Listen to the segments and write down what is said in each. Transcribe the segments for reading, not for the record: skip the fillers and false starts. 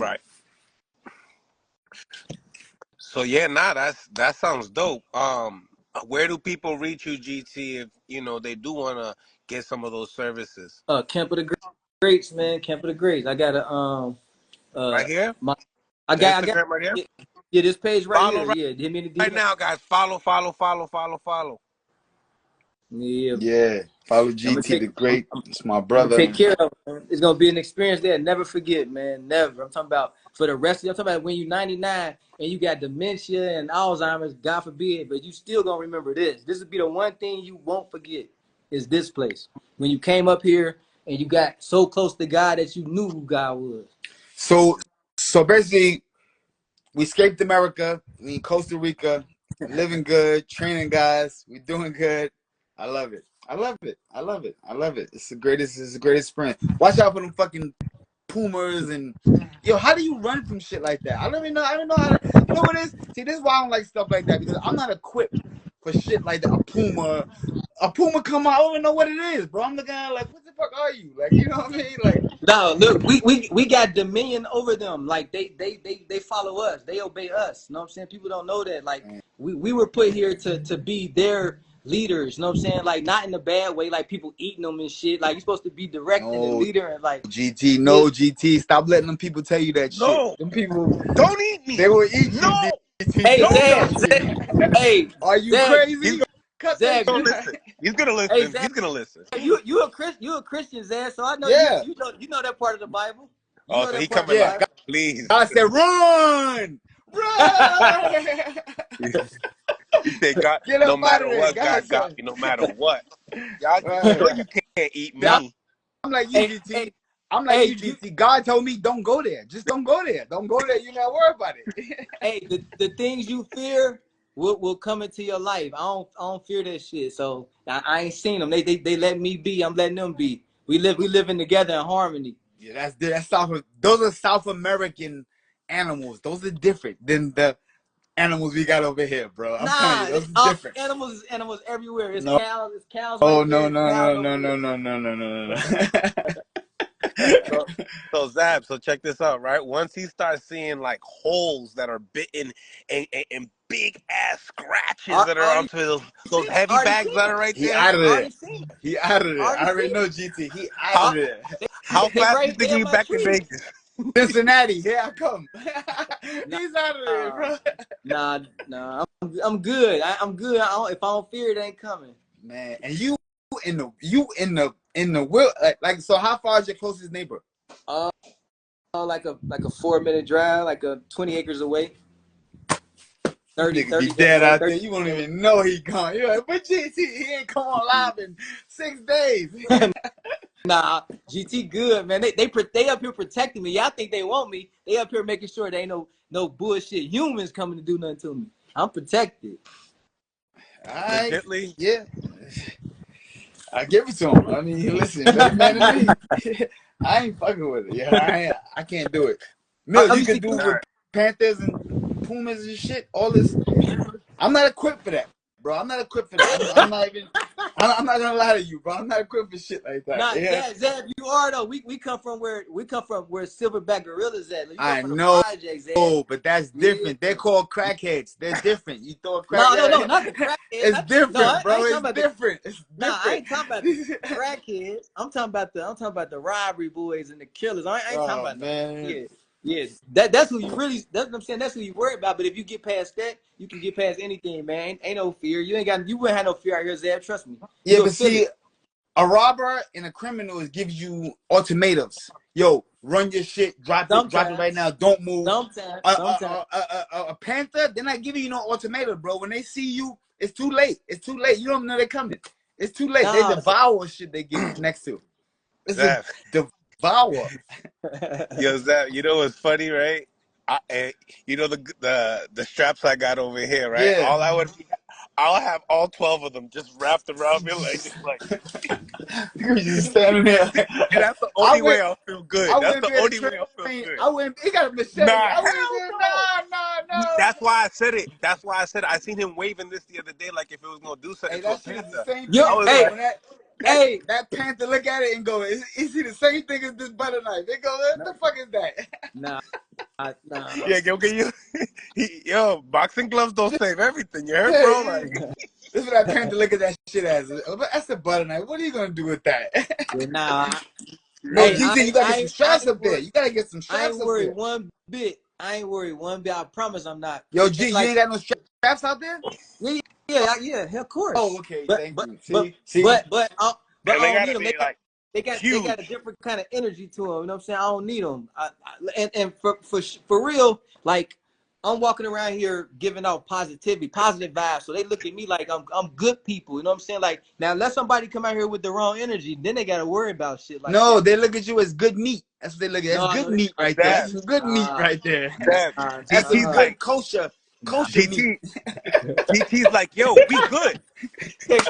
Right. So yeah, nah, that sounds dope. Where do people reach you, GT, if they do want to get some of those services? Camp of the Greats, man. Camp of the Greats. I got a Right here, my the I got Instagram right here. yeah, this page right Follow here. Yeah, hit me in the right DM. now, guys. Follow, follow, follow, follow, follow. Yeah, Yeah, follow I'm gonna GT take the Great. It's my I'm gonna brother. take care of it, man. It's gonna be an experience there. Never forget, man. Never. I'm talking about for the rest of you. I'm talking about when you're 99 and you got dementia and Alzheimer's, God forbid, but you still gonna remember this. This would be the one thing you won't forget is this place. When you came up here and you got so close to God that you knew who God was. So basically, we escaped America. We in Costa Rica, living good, training guys. We doing good. I love it. I love it. I love it. I love it. It's the greatest. It's the greatest sprint. Watch out for them fucking pumas and yo. How do you run from shit like that? I don't even know. I don't know how to. You know what it is? See, this is why I don't like stuff like that because I'm not equipped for shit like that. A puma come out. I don't even know what it is, bro. I'm looking at it like, what the fuck are you? Like, you know what I mean? Like, No, look, we got dominion over them. Like they follow us. They obey us. You know what I'm saying? People don't know that. Like we were put here to be their leaders. You know what I'm saying? Like not in a bad way, like people eating them and shit. Like you're supposed to be directing and no, leader and like GT, no, GT. Stop letting them people tell you that shit. No, Them people, don't eat me. they will eat you, No, GT. hey don't Zab, touch me. hey Are you Zab, crazy? Cut that Zab, He's shit. gonna listen. He's gonna hey listen. Zab, He's gonna listen. you a Christian, Zab. So I know Yeah, you know that part of the Bible. You Oh, know so he that part of coming the yeah. like, Bible. please. God said, run, run. He said, God, Get no up out matter of there. what, God God got said, me. No matter what, y'all, you right. know you can't eat See, me. I'm like you, Hey, hey, GT. I'm like hey, you, GT. God told me don't go there. Just don't go there. Don't go there. You're not worried about it. hey, the things you fear will come into your life. I don't fear that shit. So I ain't seen them. They let me be. I'm letting them be. We living together in harmony. Yeah, that's South. Those are South American animals. Those are different than the animals we got over here, bro. I'm telling you, Nah, those are different. animals everywhere. No, It's cows oh right no, there. no, Cows no, over no, here. no, no, no, no, no, no. So, so Zab, so check this out, right? Once he starts seeing like holes that are bitten and big ass scratches that are Already onto those seen it. heavy Already bags seen that it. are right He there. out of there. Already seen it. He out of there. I Already already seen know it. GT. He out How of there. how They fast you right think there he by back in trees. Vegas? Cincinnati, here I come. Nah, He's out of there, bro. nah. I'm good. I'm good. If I don't fear it, ain't coming. Man, and you in the will like so. How far is your closest neighbor? Uh, like a 4 minute drive, like a 20 acres away. This 30, nigga be 30 days dead away, out 30 there. You won't even know he gone. You're like, but GT, he ain't come on live in 6 days. Nah, GT good, man. They up here protecting me. Y'all think they want me. They up here making sure they ain't no bullshit humans coming to do nothing to me. I'm protected. All right, Legitly, yeah, I give it to him. I mean, listen, better man than me. I ain't fucking with it. Yeah, I can't do it. Mills, you You see, could do nah. with Panthers and Pumas and shit. All this. I'm not equipped for that, bro. I'm not equipped for that. I'm not even. I'm not gonna lie to you, bro. I'm not equipped for shit like that. nah, Yeah, Zab, you are though. We come from where Silverback Gorillas at. You come I from the know, projects, Zab. but that's Yeah. different. They're called crackheads. They're different. You throw a crack No, at not the it, crackheads. it's No, different, I bro. ain't talking It's about the. different. It's Nah, I different. ain't talking about the crackheads. I'm talking about the robbery boys and the killers. I ain't talking Oh about them. man. Yeah, yeah. That's who you really. That's what I'm saying. That's who you worry about. But if you get past that, you can get past anything, man. Ain't no fear. You wouldn't have no fear out here, Zab. Trust me. Yeah, You'll but feel it. see, a robber and a criminal gives you ultimatums. Yo, run your shit, drop it right now. Sometimes, Don't move. sometimes. A panther, they're not giving you no ultimatum, bro. When they see you, it's too late. It's too late. You don't know they're coming. It's too late. They Nah. devour shit they get next to. It's a Zab, devour. yo, Zab, you know what's funny, right? You know the straps I got over here, right? Yeah. I'll have all 12 of them just wrapped around me like, You just standing there. and that's the I only way went. I'll feel good. I That's wouldn't the be able to only way I'll feel train. good. I wouldn't. He got a machete. Nah, I wouldn't hell do. no. No. That's why I said it. That's why I said it. I seen him waving this the other day, like if it was gonna do something Hey, to a that shit is the panther. same Yo, I thing, was bro. hey, like, When hey, that panther look at it and go, is he the same thing as this butter knife? They go, what the fuck is that? nah, Nah. Yeah, go get you. Yo, boxing gloves don't save everything. You heard, bro? Like, This is what I tend to look at that shit as. That's a butter knife. What are you gonna do with that? Yeah, nah. No, Hey, GT, you gotta get some I straps ain't up there. worried. You gotta get some I ain't straps up worried there. one bit. I ain't worried one bit. I promise I'm not. Yo, And G, you like, ain't got no straps out there? yeah, of Oh, course. okay. But Thank but you. but See. but but uh, but and I they don't need gotta them. be like They got a huge. different kind of energy to them. You know what I'm saying? I don't need them. And for real, like I'm walking around here giving out positivity, positive vibes. So they look at me like I'm good people. You know what I'm saying? Like now, let somebody come out here with the wrong energy, then they got to worry about shit like No, that. they look at you as good meat. That's what they look at. That's No, good no, meat right there. Dad, That's some good meat nah, right there. Dad. That's some GT's nah, good like nah. kosher meat. GT. GT's like, yo, we good.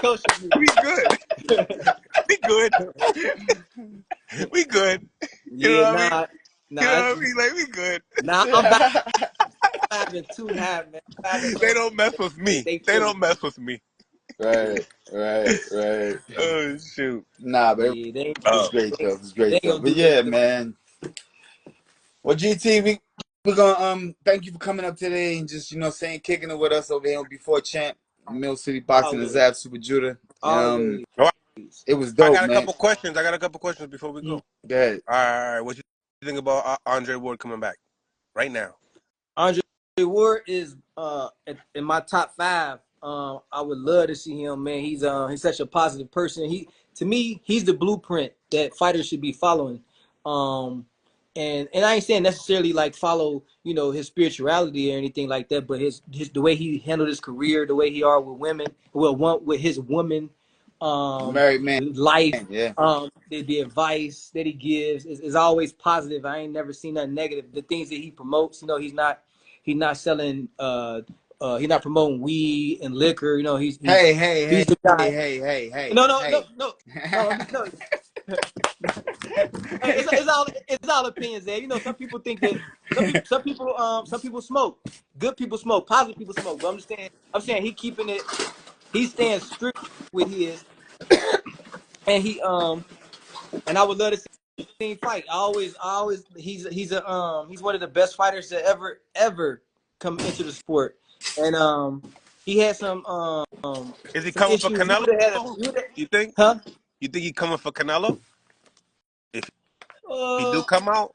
Coach me. We good. We good. We good. You know Yeah, what I mean? You know nah, what I mean? Like, we good. nah. I'm 5'2.5", man. 5'11". They don't mess with me. They They feel it. don't mess with me. Right. Oh shoot. Nah, but Yeah, they Oh. it's great they, though. It's they great ain't though. gonna But do nothing yeah, to me. man. Well, GT, we're gonna thank you for coming up today and just saying kicking it with us over here before champ, Millcity Boxing and Always, Zab Super Judah. always. All right. It was I dope, got a man. couple questions. Before we Mm. go. Go ahead. All right. What you think about Andre Ward coming back right now? Andre Ward is in my top 5. I would love to see him, man. He's such a positive person. To me, he's the blueprint that fighters should be following. Um, and I ain't saying necessarily like follow, his spirituality or anything like that, but his the way he handled his career, the way he are with women, with his woman, Married man. life, Yeah. the advice that he gives is always positive. I ain't never seen nothing negative. The things that he promotes, he's not selling he's not promoting weed and liquor. Hey, He's the guy. hey, No, no, no, hey. no, no, no. Hey, it's all opinions there. Some people think that some people smoke. Good people smoke. Positive people smoke. But I'm saying he's staying strict with his, and and I would love to see him fight. He's one of the best fighters to ever come into the sport, and he had Is he some coming for issues. Canelo? You think? Huh? You think he coming for Canelo? If he do Uh, come out,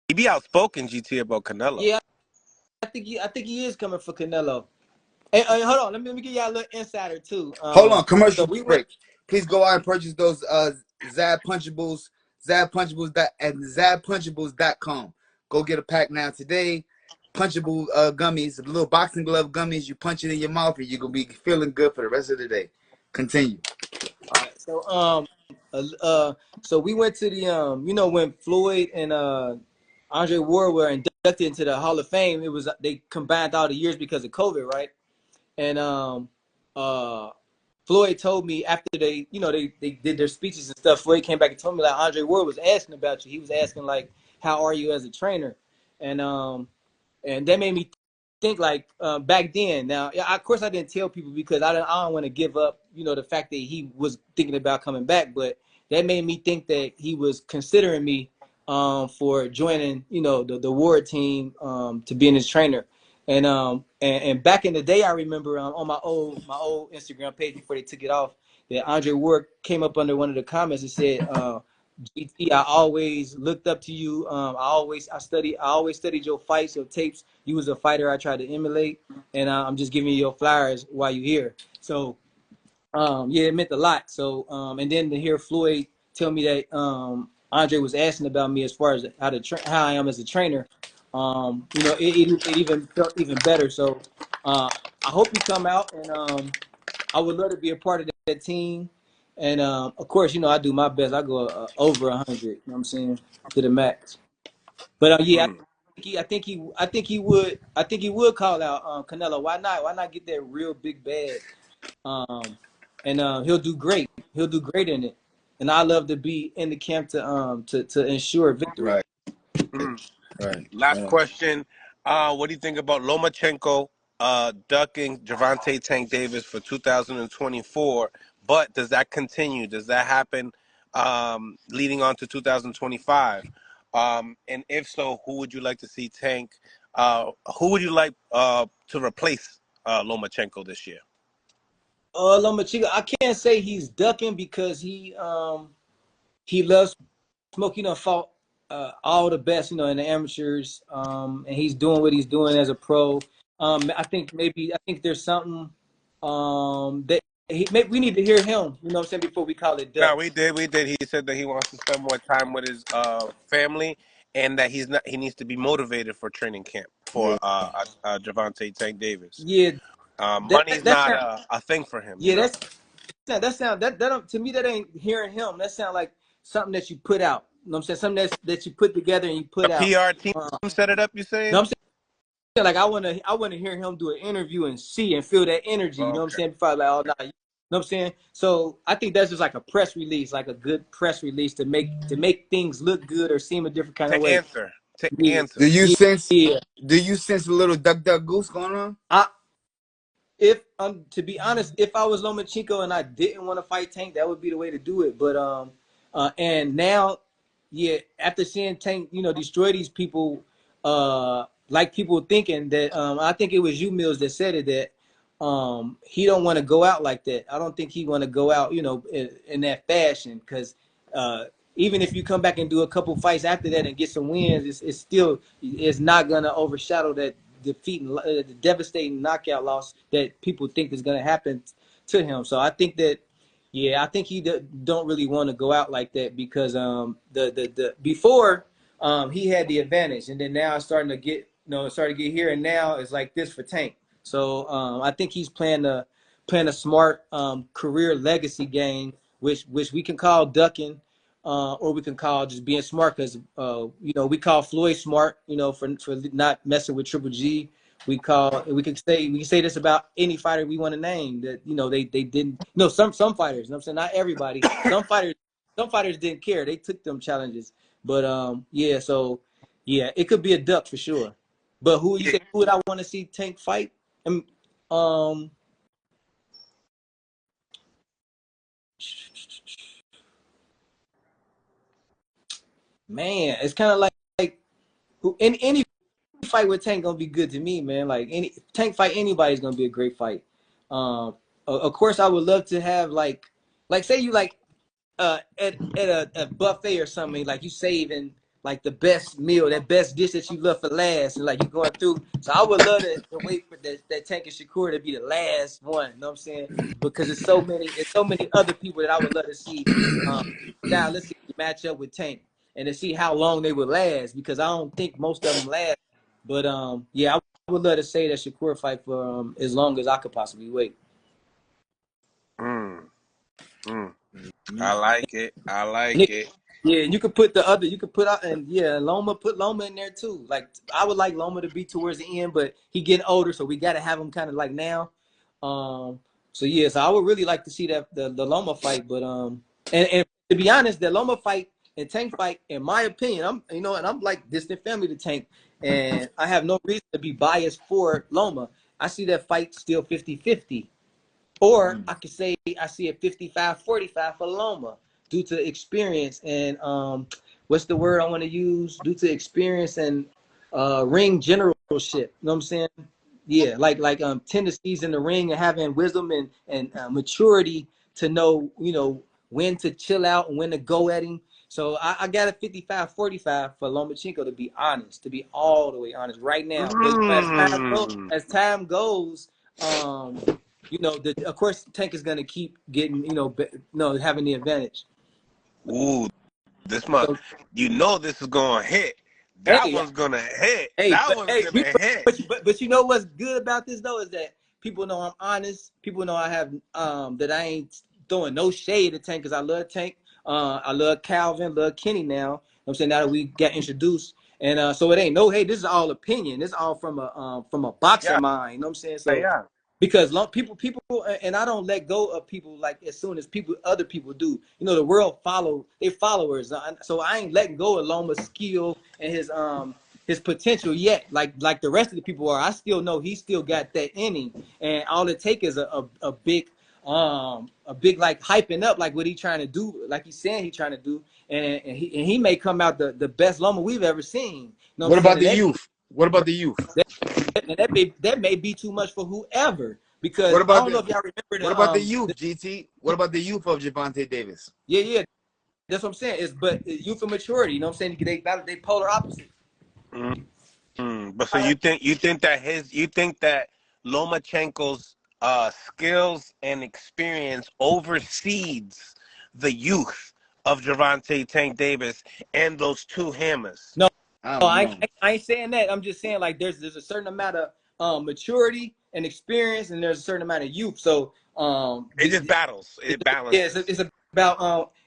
he be outspoken GT about Canelo. yeah, I think he is coming for Canelo. Hey, hold on, let me give y'all a little insider too. Hold on, So commercial we went. break. Please go out and purchase those Zab Punchables, zabpunchables.com. Go get a pack now today. Punchable gummies, little boxing glove gummies. You punch it in your mouth and you're gonna be feeling good for the rest of the day. Continue. All right, so we went to the when Floyd and Andre Ward were inducted into the Hall of Fame. They combined all the years because of COVID, right? And uh Floyd told me after they did their speeches and stuff. Floyd came back and told me like Andre Ward was asking about you. He was asking like, how are you as a trainer? And that made me think like back then. Now, yeah, of course, I didn't tell people because I don't want to give up, the fact that he was thinking about coming back. But that made me think that he was considering me for joining, the Ward team to being his trainer. And back in the day, I remember on my old Instagram page before they took it off, that Andre Ward came up under one of the comments and said, GT, I always looked up to you. I always studied your fights, your tapes. You was a fighter I tried to emulate, and I'm just giving you your flowers while you're here. So, yeah, it meant a lot. So, and then to hear Floyd tell me that Andre was asking about me as far as how I am as a trainer, it even felt even better. So, I hope you come out, and I would love to be a part of that team. And of course, I do my best. I go over 100. You know what I'm saying, to the max. But yeah, Mm. I think he would call out Canelo. Why not? Why not get that real big bag? Um, and he'll do great. He'll do great in it. And I love to be in the camp to ensure victory. Right. Mm. Right. Last question. What do you think about Lomachenko ducking Gervonta Tank Davis for 2024? But does that continue? Does that happen leading on to 2025? And if so, who would you like to see Tank? Who would you like to replace Lomachenko this year? Lomachenko, I can't say he's ducking because he loves smoke. He done fought all the best, in the amateurs, and he's doing what he's doing as a pro. I think there's something that we need to hear him. You know what I'm saying, before we call it No, duck. we did. We did. He said that he wants to spend more time with his family, and that he's not. He needs to be motivated for training camp for Yeah. Javante Tank Davis. Yeah, Money's that not sound, a thing for him, you yeah, know. that to me, that ain't hearing him. That sound like something that you put out. You know what I'm saying? Something that you put together and you The put out. PR team Uh, set it up. You no, saying? I'm saying, like, I wanna hear him do an interview and see and feel that energy. You know what I'm Okay. saying? Before I like, oh nah, you know what I'm saying? So I think that's just like a press release, like a good press release to make things look good or seem a different kind of To way. answer. To Yeah, answer. Do you yeah, sense? yeah. Do you sense a little duck duck goose going on? I if to be honest, if I was Lomachenko and I didn't want to fight Tank, that would be the way to do it. But and now, yeah, after seeing Tank, destroy these people, like people thinking that, I think it was you, Mills, that said it, that he don't want to go out like that. I don't think he want to go out, in that fashion, because even if you come back and do a couple fights after that and get some wins, it's still, it's not gonna overshadow that defeating, the devastating knockout loss that people think is gonna happen to him. So I think that, yeah, I think he don't really want to go out like that, because the before, he had the advantage, and then now it's starting to get, starting to get here, and now it's like this for Tank. So I think he's playing a smart, career legacy game, which we can call ducking, or we can call just being smart, because we call Floyd smart, for not messing with Triple G. We can say this about any fighter we want to name, that they didn't, some fighters, I'm saying, not everybody, some fighters didn't care, they took them challenges. But yeah, so yeah, it could be a duck for sure. But who you Yeah. say, who would I want to see Tank fight? And man, it's kind of like who in any fight with Tank gonna be good to me, man. Like, any Tank fight anybody's gonna be a great fight. Of course, I would love to have, like say you, like, at a buffet or something, like you saving like the best meal, that best dish that you love for last, and like you going through. So I would love to wait for that Tank and Shakur to be the last one. You know what I'm saying? Because it's so many other people that I would love to see. Now let's see the match up with Tank, and to see how long they would last, because I don't think most of them last. But yeah, I would love to say that Shakur fight for as long as I could possibly wait. Mm, mm. Mm-hmm. I like it. I like Nick, it. yeah, and you could put the other, you could put out, and yeah, put Loma in there too. Like, I would like Loma to be towards the end, but he getting older, so we got to have him kind of like now. Um, so yeah, so I would really like to see that the Loma fight, but and to be honest, the Loma fight and Tank fight, in my opinion, and I'm like distant family to Tank, and I have no reason to be biased for Loma. I see that fight still 50-50. Or I could say I see a 55-45 for Loma, due to experience and what's the word I want to use? Due to experience and ring generalship. You know what I'm saying? Yeah, like tendencies in the ring, and having wisdom and maturity to know, when to chill out and when to go at him. So I got a 55-45 for Lomachenko, to be honest, to be all the way honest right now. But Mm. as time goes, of course Tank is gonna keep getting, having the advantage. Ooh, this month. So This is gonna hit. That hey, one's gonna hit. hey, That but one's hey, gonna hit. but you know what's good about this though, is that people know I'm honest. People know I have that I ain't throwing no shade at Tank, because I love Tank. I love Calvin, love Kenny now. You know what I'm saying, now that we got introduced. And so it ain't no, hey, this is all opinion. This is all from a boxer Yeah, mind. You know what I'm saying? So yeah. because people, and I don't let go of people, like, as soon as other people do. The world follow they followers. So I ain't letting go of Loma's skill and his potential yet, like the rest of the people are. I still know he still got that in him, and all it takes is a big a big like hyping up like what he trying to do, like he's saying he trying to do, and he may come out the best Loma we've ever seen. You know what What I'm saying? about the youth? What about the youth? That may be too much for whoever, What because I about don't know the if y'all remember what about the youth, GT? What about the youth of Gervonta Davis? yeah, that's what I'm saying. It's but youth and maturity. You know what I'm saying? They polar opposite. But so you think that Lomachenko's skills and experience oversees the youth of Gervonta Tank Davis and those two hammers? No, I no, don't know. I ain't saying that. I'm just saying like there's a certain amount of maturity and experience, and there's a certain amount of youth. So It just battles. It, It yeah, balances.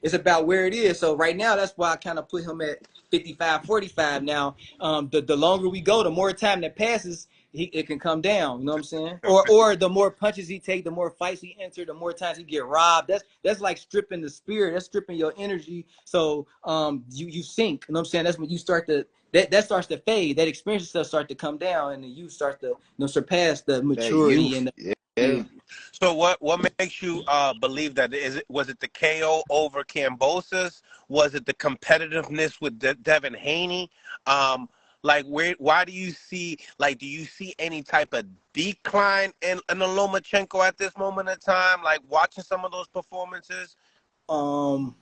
it's about where it is. So right now, that's why I kind of put him at 55-45. Now, the longer we go, the more time that passes, it can come down. You know what I'm saying? Or the more punches he take, the more fights he enter, the more times he get robbed. That's like stripping the spirit. That's stripping your energy. So you sink. You know what I'm saying? That's when you start to that starts to fade. That experience stuff start to come down, and then you start to surpass the That maturity youth. and Yeah. So what makes you believe that? Was it the KO over Cambosis? Was it the competitiveness with Devin Haney? Why do you see any type of decline in the Lomachenko at this moment in time? Like watching some of those performances. um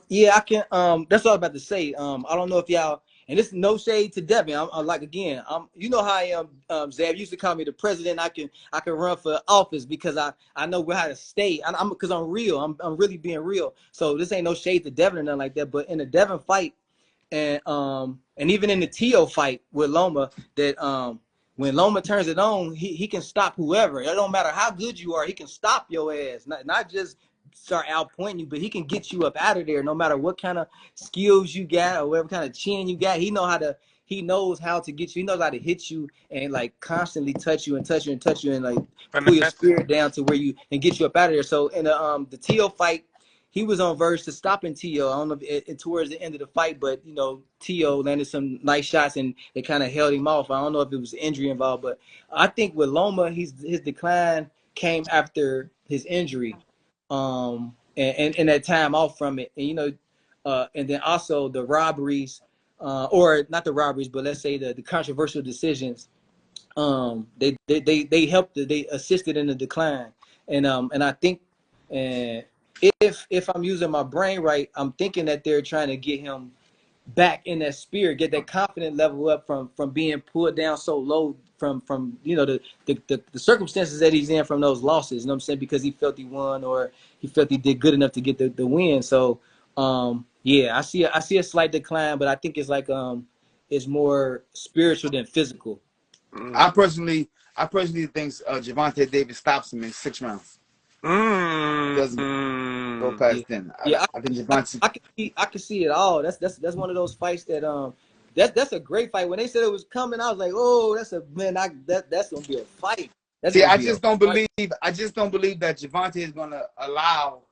yeah, I can. That's all I'm about to say. I don't know if y'all, and this is no shade to Devin. I'm like again, you know how I am. Zab used to call me the president. I can run for office because I know how to stay. I'm because I'm real. I'm really being real. So this ain't no shade to Devin or nothing like that. But in the Devin fight, and even in the Tio fight with Loma, that when Loma turns it on, he can stop whoever. It don't matter how good you are, he can stop your ass. Not just start outpointing you, but he can get you up out of there no matter what kind of skills you got or whatever kind of chin you got. He knows how to get you. He knows how to hit you and like constantly touch you and touch you and touch you and like pull your Finesse. spirit down to where you and get you up out of there. So in the Tio fight, he was on verge to stopping Tio. I don't know if it towards the end of the fight, but you know, Tio landed some nice shots and they kind of held him off. I don't know if it was injury involved, but I think with Loma, his decline came after his injury, and that time off from it, and you know, and then also the robberies, or not the robberies, but let's say the controversial decisions. They helped, they assisted in the decline, and I think, and if I'm using my brain right, I'm thinking that they're trying to get him back in that spirit, get that confidence level up from being pulled down so low from you know the circumstances that he's in from those losses. You know what I'm saying? Because he felt he won or he felt he did good enough to get the win. So yeah, I see a slight decline, but I think it's like it's more spiritual than physical. I personally think Gervonta Davis stops him in 6 rounds. Doesn't go Mm. Yeah, past 10. yeah, I think Gervonta. I can see it all. That's one of those fights that that's a great fight. When they said it was coming, I was like, oh, that's a man. That's gonna be a fight. That's See, gonna I be a just don't fight. believe. I just don't believe that Gervonta is gonna allow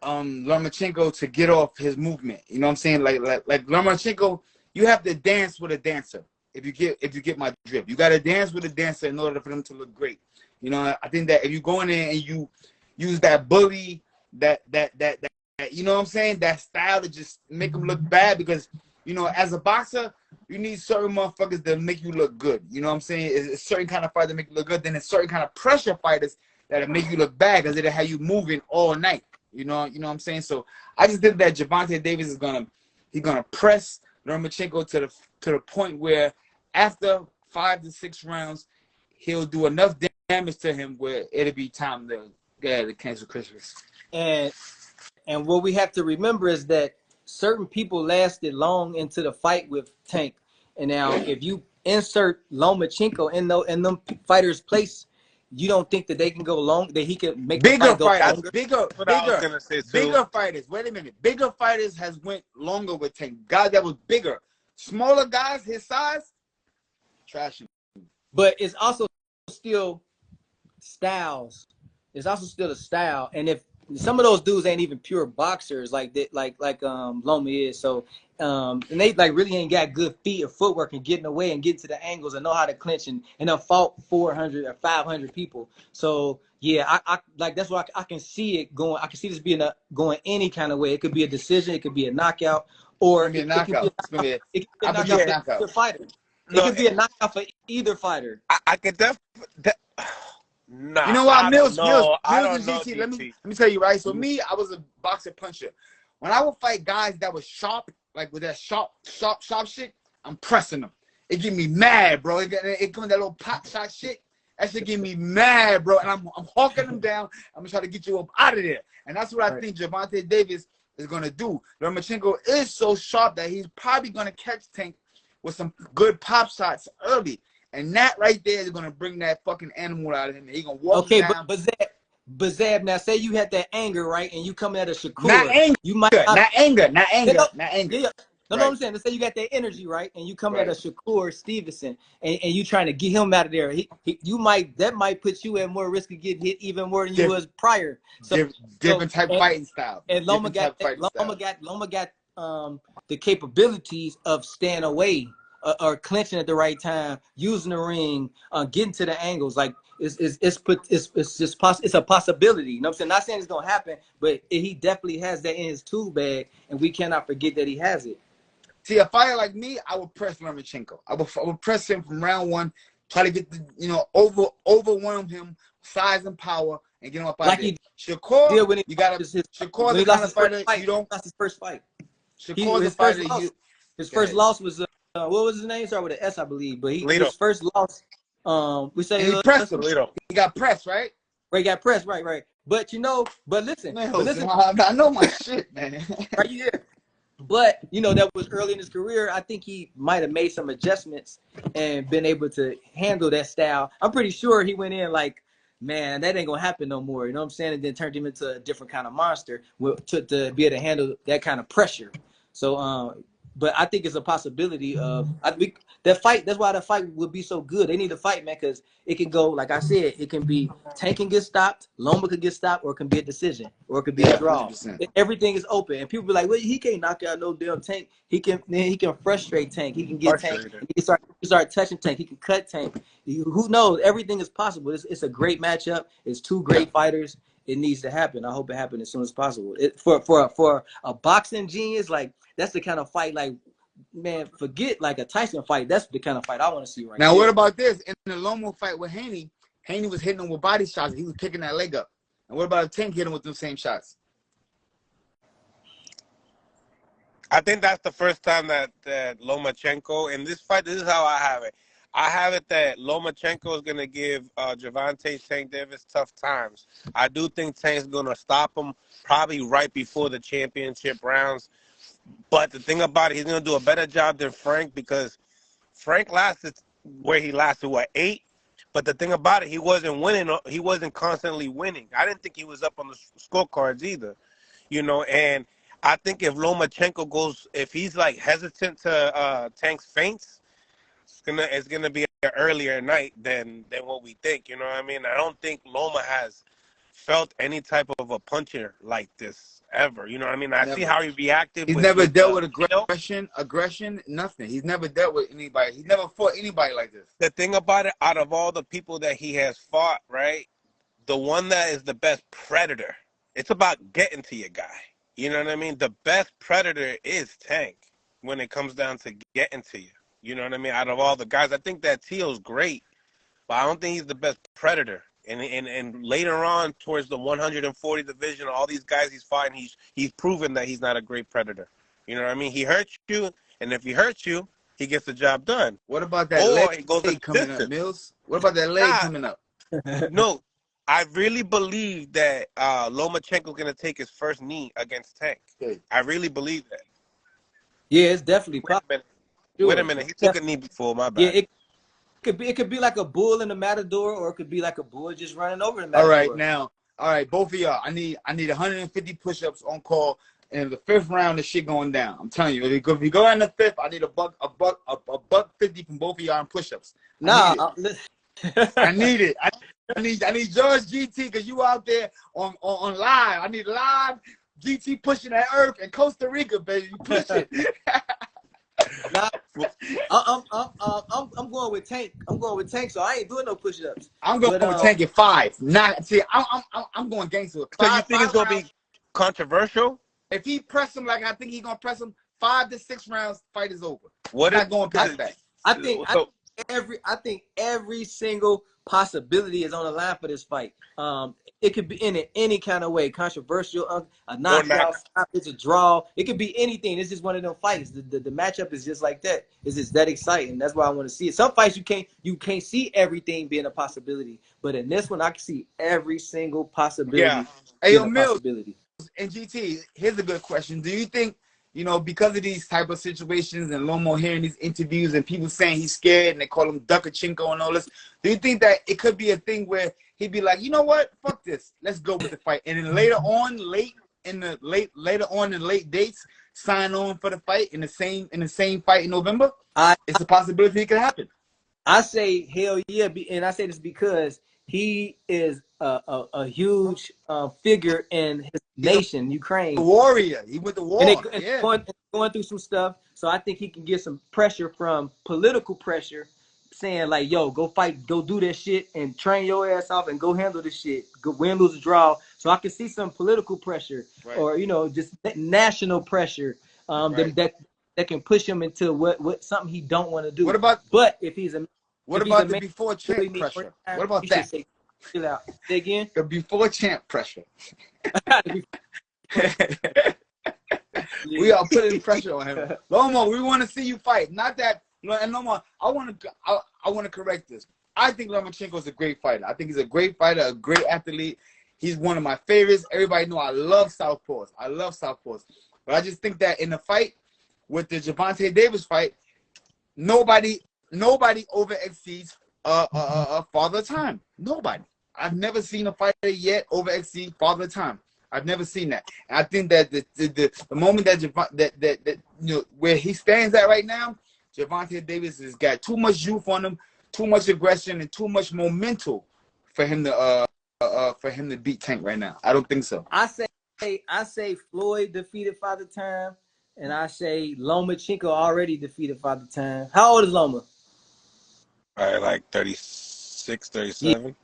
Lomachenko to get off his movement. You know what I'm saying? Like Lomachenko, you have to dance with a dancer. If you get my drift, you got to dance with a dancer in order for them to look great. You know, I think that if you go in there and you use that bully, that you know what I'm saying, that style to just make them look bad, because you know, as a boxer, you need certain motherfuckers that make you look good. You know what I'm saying? It's a certain kind of fight that make you look good. Then it's certain kind of pressure fighters that make you look bad because it'll have you moving all night. You know what I'm saying? So I just think that Gervonta Davis is gonna press Lomachenko to the point where after 5 to 6 rounds, he'll do enough damage to him where it'll be time to cancel Christmas. And what we have to remember is that certain people lasted long into the fight with Tank. And now, if you insert Lomachenko in them fighters' place, you don't think that they can go long, that he can make the Bigger fight go fighters, That's longer? what I was gonna say too. bigger fighters. Wait a minute, bigger fighters has went longer with Tank. Guys that was bigger, smaller guys his size, trash him. But still styles. It's also still a style. And if some of those dudes ain't even pure boxers like that, like Loma is. So and they like really ain't got good feet or footwork and getting away and getting to the angles and know how to clinch and they'll fought 400 or 500 people. So yeah, I like that's why I can see it going. I can see this being going any kind of way. It could be a decision, it could be a knockout, or It's gonna be a knockout. it could be a I knockout predict for knockout. either fighter. It No, could be a knockout for either fighter. I could definitely. Nah, You know what, I Mills, don't know. I and don't know, GT. Let DT. me tell you, right? So me, I was a boxer puncher. When I would fight guys that was sharp, like with that sharp shit, I'm pressing them. It get me mad, bro. It comes that little pop shot shit. That shit get me mad, bro. And I'm hawking them down. I'm gonna try to get you up out of there. And that's what I think Gervonta Davis is gonna do. Lomachenko is so sharp that he's probably gonna catch Tank with some good pop shots early. And that right there is gonna bring that fucking animal out of him. He's gonna walk down. But Zab, now say you had that anger, right? And you come at a Shakur. Not anger. You might not anger. Yeah. No, Right. I'm saying. Let's say you got that energy, right? And you come Right. at a Shakur Stevenson and you trying to get him out of there. That might put you at more risk of getting hit even more than you was prior. So Different type fighting style. And Loma got the capabilities of staying away or clinching at the right time, using the ring, getting to the angles. Like it's a possibility. You know what I'm saying? Not saying it's gonna happen, but he definitely has that in his tool bag, and we cannot forget that he has it. See, a fighter like me, I would press Lomachenko. I would press him from round one, try to get overwhelm him, size and power, and get him up out like there. Shakur, you gotta. Shakur's the kind of fighter you don't. That's his first fight. Shakur's the fighter his first loss was what was his name? Started with an S, I believe. But his first loss, we say he pressed him. He got pressed, right? He got pressed, right. But listen, man, I know my shit, man. Right here. But that was early in his career. I think he might have made some adjustments and been able to handle that style. I'm pretty sure he went in like, man, that ain't gonna happen no more. You know what I'm saying? And then turned him into a different kind of monster to be able to handle that kind of pressure. So, but I think it's a possibility of that fight. That's why the fight would be so good. They need to fight, man, because it can go, like I said, it can be Tank can get stopped, Loma could get stopped, or it can be a decision, or it could be a draw. Everything is open, and people be like, "Well, he can't knock out no damn Tank. He can frustrate Tank. He can get Tank. He can start touching Tank. He can cut Tank. Who knows? Everything is possible. It's a great matchup. It's two great fighters. It needs to happen. I hope it happens as soon as possible. For a boxing genius, like that's the kind of fight, like, man, forget like a Tyson fight. That's the kind of fight I want to see right now. Now, what about this? In the Lomo fight with Haney was hitting him with body shots. He was picking that leg up. And what about Tank hitting with them same shots? I think that's the first time that Lomachenko in this fight. This is how I have it. I have it that Lomachenko is going to give Gervonta Tank Davis tough times. I do think Tank's going to stop him probably right before the championship rounds. But the thing about it, he's going to do a better job than Frank because Frank lasted where he lasted, 8? But the thing about it, he wasn't winning. He wasn't constantly winning. I didn't think he was up on the scorecards either, and I think if Lomachenko if he's like hesitant to Tank's feints, it's gonna be an earlier night than what we think. You know what I mean? I don't think Loma has felt any type of a puncher like this ever. You know what I mean? I see how he reacted. He's never dealt with aggression, nothing. He's never dealt with anybody. He's never fought anybody like this. The thing about it, out of all the people that he has fought, right, the one that is the best predator, it's about getting to your guy. You know what I mean? The best predator is Tank when it comes down to getting to you. You know what I mean? Out of all the guys, I think that Teal's great, but I don't think he's the best predator. And later on, towards the 140 division, all these guys he's fighting, he's proven that he's not a great predator. You know what I mean? He hurts you, and if he hurts you, he gets the job done. What about that leg coming up, Mills? What about that leg coming up? No, I really believe that Lomachenko's going to take his first knee against Tank. Okay. I really believe that. Yeah, it's definitely possible. Wait a minute. He took a knee before, my bad. Yeah, it could be like a bull in the matador, or it could be like a bull just running over the matador. All right, both of y'all. I need 150 push-ups on call. And the 5th round, the shit going down. I'm telling you, if you go in the 5th, I need a buck 50 from both of y'all in push-ups. Nah, I need it. I need George GT because you out there on live. I need live GT pushing that earth in Costa Rica, baby. You push it. Nah, I'm going with Tank. I'm going with Tank, so I ain't doing no push-ups. I'm going with Tank at 5. Not see, I'm going gangster with 5. So you think it's gonna be controversial? If he press him like I think he's gonna press him 5 to 6 rounds, fight is over. What not going past that? I think every single possibility is on the line for this fight. It could be in any kind of way, controversial, a knockout, it's a draw. It could be anything. It's just one of them fights. The matchup is just like that. It's just that exciting. That's why I want to see it. Some fights you can't see everything being a possibility, but in this one, I can see every single possibility. Yeah. Hey, yo, Mills and GT. Here's a good question. Do you think, because of these type of situations and Lomo hearing these interviews and people saying he's scared and they call him Duckachenko and all this, do you think that it could be a thing where he'd be like, you know what, fuck this, let's go with the fight, and then later on in late dates, sign on for the fight in the same fight in November? It's a possibility it could happen. I say hell yeah, and I say this because he is a huge figure in his nation, Ukraine. A warrior. He went to war. And going through some stuff. So I think he can get some pressure from political pressure, saying like, yo, go fight, go do that shit and train your ass off and go handle this shit. Go win, lose, or draw. So I can see some political pressure, right, or just national pressure right, that can push him into what something he don't want to do. But if he's a the before champ pressure? What about that? Chill out. Say again. The before champ pressure. We are putting pressure on him. Lomo, we want to see you fight. Not that. And Lomo, I want to correct this. I think Lomachenko is a great fighter. I think he's a great fighter, a great athlete. He's one of my favorites. Everybody know I love southpaws. But I just think that in the fight with the Gervonta Davis fight, nobody over exceeds Father Time. Nobody. I've never seen a fighter yet over exceed Father Time. I've never seen that. And I think that the moment that where he stands at right now, Gervonta Davis has got too much youth on him, too much aggression, and too much momentum for him to beat Tank right now. I don't think so. I say Floyd defeated Father Time, and I say Lomachenko already defeated Father Time. How old is Loma? Like 36, 37.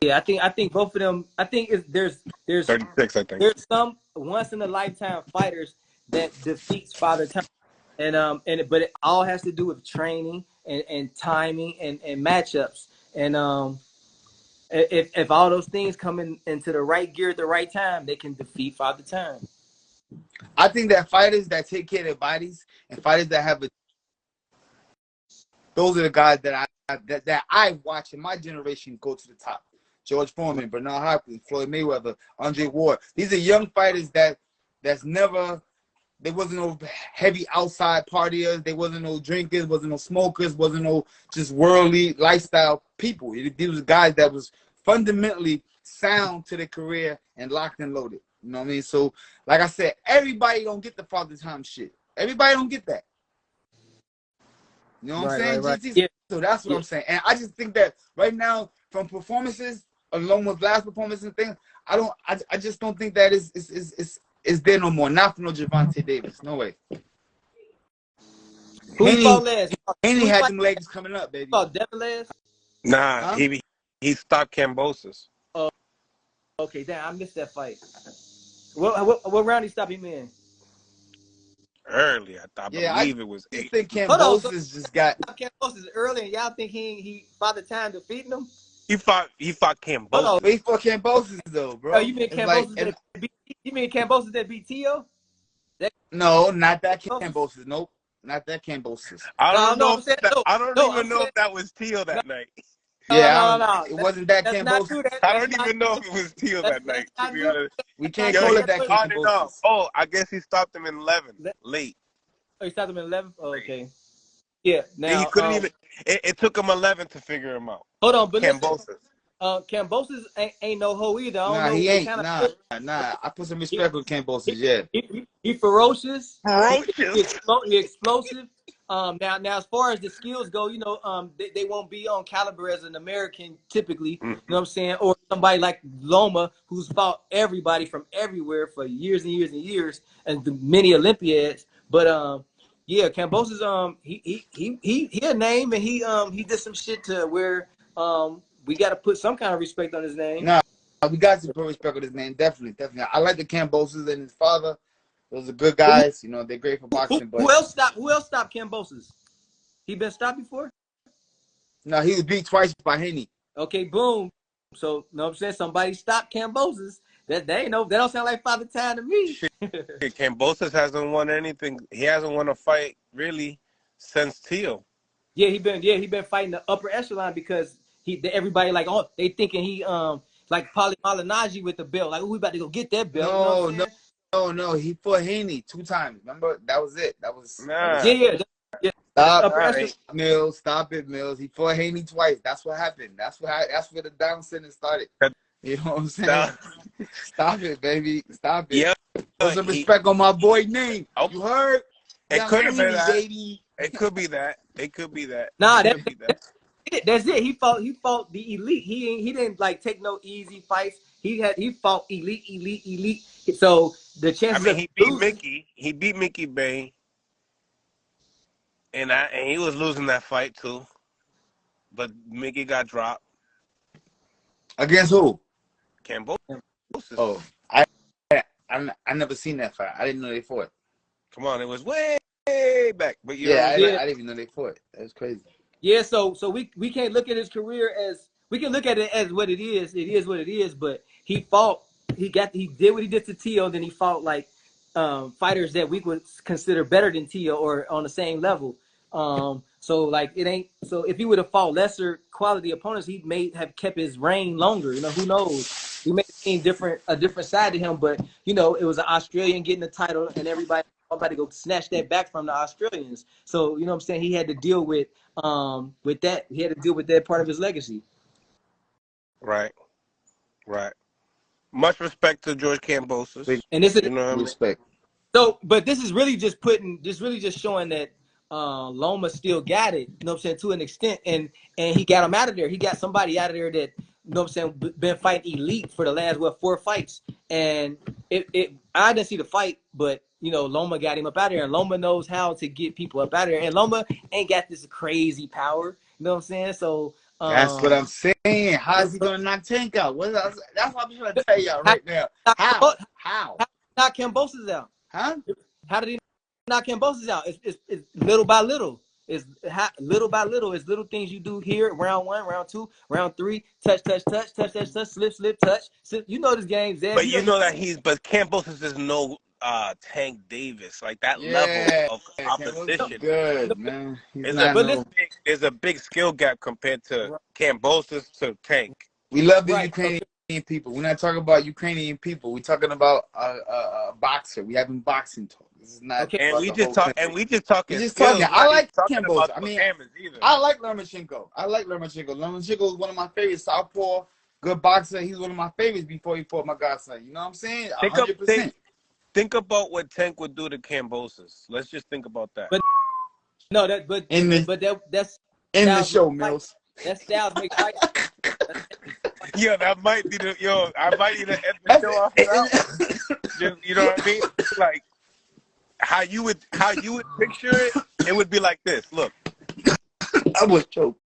Yeah, I think both of them. I think there's 36. I think there's some once in a lifetime fighters that defeats Father Time, but it all has to do with training and timing and matchups. And if all those things come into the right gear at the right time, they can defeat Father Time. I think that fighters that take care of their bodies and fighters that have those are the guys that I watch in my generation go to the top. George Foreman, Bernard Hopkins, Floyd Mayweather, Andre Ward. These are young fighters there wasn't no heavy outside partiers, there wasn't no drinkers, wasn't no smokers, wasn't no just worldly lifestyle people. These were guys that was fundamentally sound to their career and locked and loaded. You know what I mean? So, like I said, everybody don't get the Father Time shit. Everybody don't get that. You know what I'm saying? Right. Yeah. So that's what I'm saying. And I just think that right now, from performances, along with last performance and things, I just don't think that is there no more. Not for no Gervonta Davis. No way. Who fought last? Haney had them legs coming up, baby. Fought Devin last? Nah, he stopped Kambosos. Oh, okay. Damn, I missed that fight. What round he stopped him in? Early, I believe it was 8. I think Kambosos just got Kambosos early, and y'all think he Father Time defeating him? He fought Kambosos. He fought Kambosos though, bro. Oh, you mean Kambosos that beat Tio? No, not that Kambosos. Nope, not that Kambosos. I don't even know if that was Tio that night. No. It wasn't that Kambosos. I don't even know if it was Tio that night. To be honest, we can't call it that Kambosos. Oh, I guess he stopped him in 11 late. Oh, he stopped him in 11. Oh, okay. Yeah. Now he couldn't even. It took him 11 to figure him out. Hold on, but Kambosos. Kambosos ain't no hoe either. Nah, he ain't. Nah. I put some respect on Kambosos. Yeah. He ferocious. Ferocious. He explosive. Now, as far as the skills go, they won't be on caliber as an American typically. You know what I'm saying? Or somebody like Loma, who's fought everybody from everywhere for years and years and years, and the many Olympiads. But yeah, Kambosos, he a name, and he did some shit to where we got to put some kind of respect on his name. Nah, we got to put respect on his name. Definitely. I like the Kambosos and his father. Those are good guys. You know, they're great for boxing. But who else stopped Kambosos? He been stopped before? no, he was beat twice by Haney. Okay, boom. So, you know what I'm saying? Somebody stopped Kambosos. That don't sound like Father Time to me. Shit, Kambosos hasn't won anything. He hasn't won a fight really since Teal. Yeah, he been fighting the upper echelon because everybody like they thinking he like Paulie Malignaggi with the belt. Like, we about to go get that belt. No, he fought Haney 2 times. Remember? That was it. That was yeah. Stop, Mills. Stop it, Mills. He fought Haney twice. That's what happened. That's where the down sentence started. You know what I'm saying? Stop it, baby. Stop it. Yeah. Put some respect on my boy name. Oh, you heard? It could have been that. Baby. It could be that. It could be that. Nah, that's it. He fought the elite. He didn't like take no easy fights. He fought elite. So the chances he beat Mickey. He beat Mickey Bay. And he was losing that fight too. But Mickey got dropped. Against who? Kambosos. Oh, I never seen that fight. I didn't know they fought. Come on, it was way back. But I didn't even know they fought. That was crazy. Yeah, so we can't look at his career as we can look at it as what it is. It is what it is. But he fought. He did what he did to Tio. Then he fought like fighters that we would consider better than Tio or on the same level. So like it ain't. So if he would have fought lesser quality opponents, he may have kept his reign longer. You know, who knows? We may have seen a different side to him. But you know, it was an Australian getting the title, and everybody about to go snatch that back from the Australians. So you know what I'm saying? He had to deal with that. He had to deal with that part of his legacy. Right. Much respect to George Kambosos. And this is respect. So, but this is really just showing that Loma still got it. You know what I'm saying, to an extent, and he got him out of there. He got somebody out of there that, you know what I'm saying, been fighting elite for the last 4 fights. And I didn't see the fight, but you know, Loma got him up out of there, and Loma knows how to get people up out of there. And Loma ain't got this crazy power. You know what I'm saying? So that's what I'm saying. How is he gonna knock Tank out? That's what I'm trying to tell y'all right now. How? Knock Kambosos out? Huh? How did he knock Kambosos out? It's little by little. It's little by little. It's little things you do here. Round 1, round 2, round 3. Touch, slip, touch. You know this game, Zed. But you know that but Kambosos is no Tank Davis, like that level of opposition. Good, man. There's a big skill gap compared to Kambosos to Tank. We love the Ukrainian people. We're not talking about Ukrainian people. We're talking about a boxer. We having boxing talk. This is not. Okay. And we just talking. I like Kambosos. I mean, I like Lomachenko. Lomachenko is one of my favorites. Southpaw, good boxer. He's one of my favorites before he fought my godson. You know what I'm saying? 100%. Think about what Tank would do to Kambosos. Let's just think about that. That's in the show, Mills. That styles make fights. Yo, that might be I might need to end the show off now. Just, you know what I mean? Like how you would picture it, it would be like this. Look. I would choke.